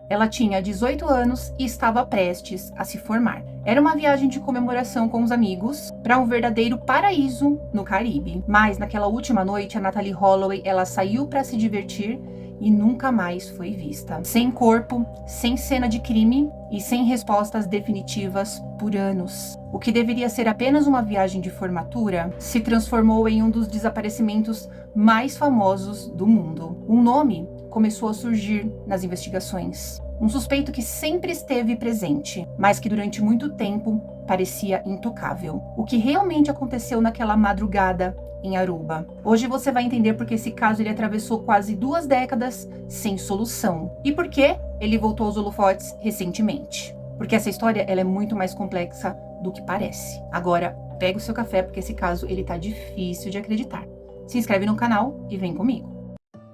Ela tinha 18 anos e estava prestes a se formar. Era uma viagem de comemoração com os amigos para um verdadeiro paraíso no Caribe. Mas naquela última noite, a Natalee Holloway, ela saiu para se divertir e nunca mais foi vista. Sem corpo, sem cena de crime e sem respostas definitivas por anos. O que deveria ser apenas uma viagem de formatura se transformou em um dos desaparecimentos mais famosos do mundo. Um nome começou a surgir nas investigações. Um suspeito que sempre esteve presente, mas que durante muito tempo parecia intocável. O que realmente aconteceu naquela madrugada em Aruba? Hoje você vai entender porque esse caso ele atravessou quase 2 décadas sem solução. E por que ele voltou aos holofotes recentemente. Porque essa história ela é muito mais complexa do que parece. Agora, pega o seu café porque esse caso ele tá difícil de acreditar. Se inscreve no canal e vem comigo.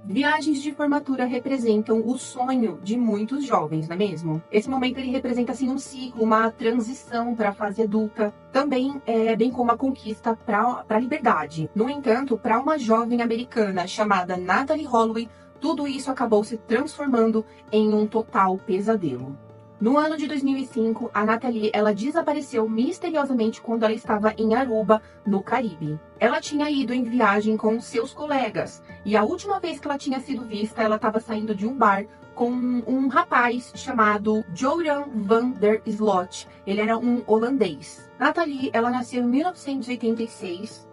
Viagens de formatura representam o sonho de muitos jovens, não é mesmo? Esse momento ele representa assim um ciclo, uma transição para a fase adulta. Também é bem como a conquista para a liberdade. No entanto, para uma jovem americana chamada Natalee Holloway, tudo isso acabou se transformando em um total pesadelo. No ano de 2005, a Natalee ela desapareceu misteriosamente quando ela estava em Aruba, no Caribe. Ela tinha ido em viagem com seus colegas e a última vez que ela tinha sido vista, ela estava saindo de um bar com um rapaz chamado Joran van der Slot. Ele era um holandês. Natalee ela nasceu em 1986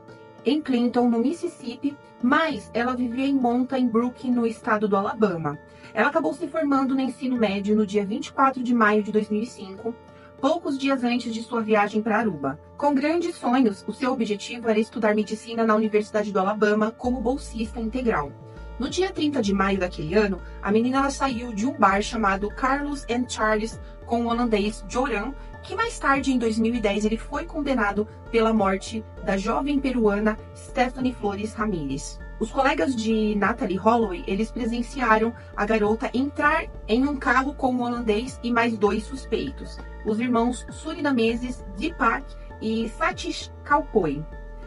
em Clinton, no Mississippi, mas ela vivia em Mountain Brook, no estado do Alabama. Ela acabou se formando no ensino médio no dia 24 de maio de 2005, poucos dias antes de sua viagem para Aruba. Com grandes sonhos, o seu objetivo era estudar medicina na Universidade do Alabama como bolsista integral. No dia 30 de maio daquele ano, a menina ela saiu de um bar chamado Carlos and Charles com o holandês Joran, que mais tarde, em 2010, ele foi condenado pela morte da jovem peruana Stephanie Flores Ramírez. Os colegas de Natalee Holloway, eles presenciaram a garota entrar em um carro com o holandês e mais 2 suspeitos, os irmãos surinameses Deepak e Satish Kalpoi.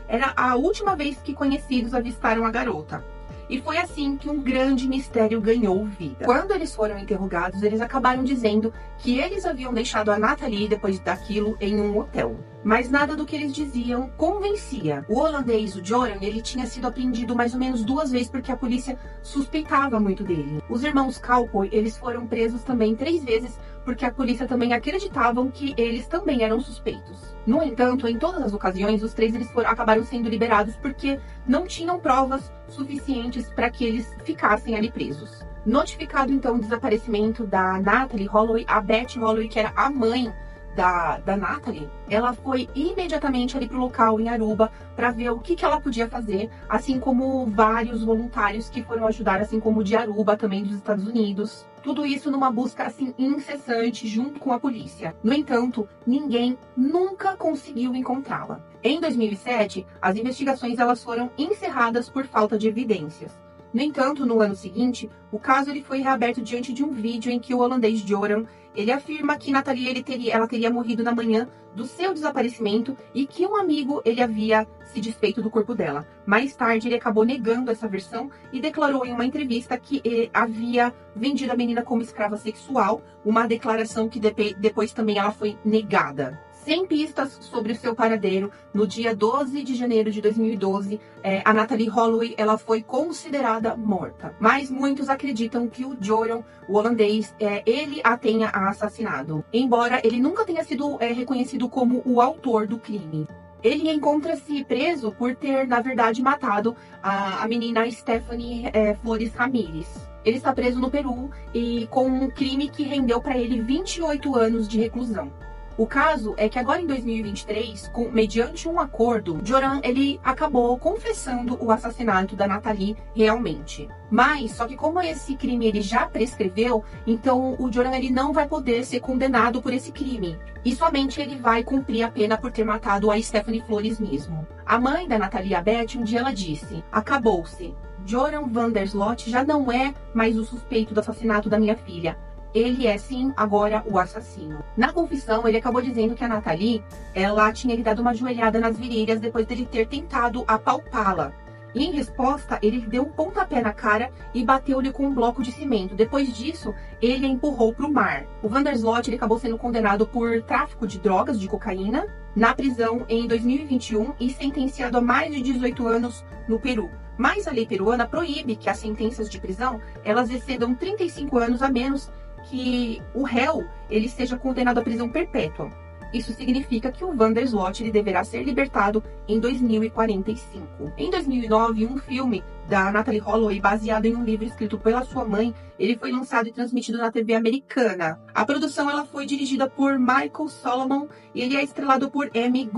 Era a última vez que conhecidos avistaram a garota. E foi assim que um grande mistério ganhou vida. Quando eles foram interrogados, eles acabaram dizendo que eles haviam deixado a Natalee depois daquilo em um hotel. Mas nada do que eles diziam convencia. O holandês, o Joran, ele tinha sido apreendido mais ou menos 2 vezes porque a polícia suspeitava muito dele. Os irmãos Kalpoi, eles foram presos também 3 vezes porque a polícia também acreditavam que eles também eram suspeitos. No entanto, em todas as ocasiões, os 3 acabaram sendo liberados porque não tinham provas suficientes para que eles ficassem ali presos. Notificado então o desaparecimento da Natalee Holloway, a Beth Holloway, que era a mãe da Natalee, ela foi imediatamente ali para o local em Aruba para ver o que ela podia fazer, assim como vários voluntários que foram ajudar, assim como de Aruba, também dos Estados Unidos. Tudo isso numa busca assim incessante junto com a polícia. No entanto, ninguém nunca conseguiu encontrá-la. Em 2007, as investigações elas foram encerradas por falta de evidências. No entanto, no ano seguinte, o caso ele foi reaberto diante de um vídeo em que o holandês Joran ele afirma que Natalee ela teria morrido na manhã do seu desaparecimento e que um amigo ele havia se desfeito do corpo dela. Mais tarde, ele acabou negando essa versão e declarou em uma entrevista que ele havia vendido a menina como escrava sexual, uma declaração que depois também ela foi negada. Sem pistas sobre o seu paradeiro, no dia 12 de janeiro de 2012, a Natalee Holloway ela foi considerada morta. Mas muitos acreditam que o Joran, o holandês, ele a tenha assassinado, embora ele nunca tenha sido reconhecido como o autor do crime. Ele encontra-se preso por ter, na verdade, matado a menina Stephanie Flores Ramírez. Ele está preso no Peru e com um crime que rendeu para ele 28 anos de reclusão. O caso é que agora em 2023, mediante um acordo, Joran ele acabou confessando o assassinato da Natalee realmente. Mas, só que como esse crime ele já prescreveu, então o Joran ele não vai poder ser condenado por esse crime. E somente ele vai cumprir a pena por ter matado a Stephanie Flores mesmo. A mãe da Natalee, a Beth, um dia ela disse: acabou-se. Joran van der Slot já não é mais o suspeito do assassinato da minha filha. Ele é, sim, agora o assassino. Na confissão, ele acabou dizendo que a Natalee, ela tinha lhe dado uma joelhada nas virilhas depois dele ter tentado apalpá-la. E em resposta, ele deu um pontapé na cara e bateu-lhe com um bloco de cimento. Depois disso, ele a empurrou para o mar. O Van der Sloot ele acabou sendo condenado por tráfico de drogas, de cocaína, na prisão em 2021 e sentenciado a mais de 18 anos no Peru. Mas a lei peruana proíbe que as sentenças de prisão elas excedam 35 anos a menos que o réu ele seja condenado à prisão perpétua. Isso significa que o Van der Sloot ele deverá ser libertado em 2045. Em 2009, um filme da Natalie Holloway, baseado em um livro escrito pela sua mãe, ele foi lançado e transmitido na TV americana. A produção ela foi dirigida por Michael Solomon e ele é estrelado por Amy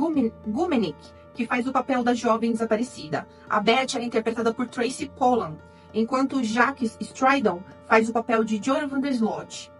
Gumenick, que faz o papel da jovem desaparecida. A Beth é interpretada por Tracy Pollan, enquanto Jacques Stridon faz o papel de Joran Van der Sloot.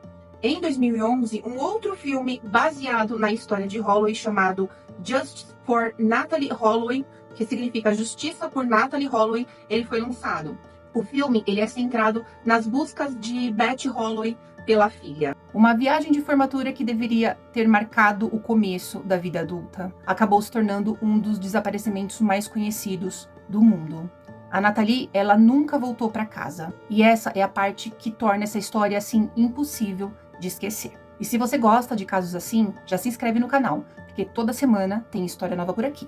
Em 2011, um outro filme baseado na história de Holloway chamado Justice for Natalie Holloway, que significa Justiça por Natalie Holloway, ele foi lançado. O filme ele é centrado nas buscas de Beth Holloway pela filha. Uma viagem de formatura que deveria ter marcado o começo da vida adulta acabou se tornando um dos desaparecimentos mais conhecidos do mundo. A Natalie, ela nunca voltou para casa. E essa é a parte que torna essa história assim impossível de esquecer. E se você gosta de casos assim, já se inscreve no canal, porque toda semana tem história nova por aqui.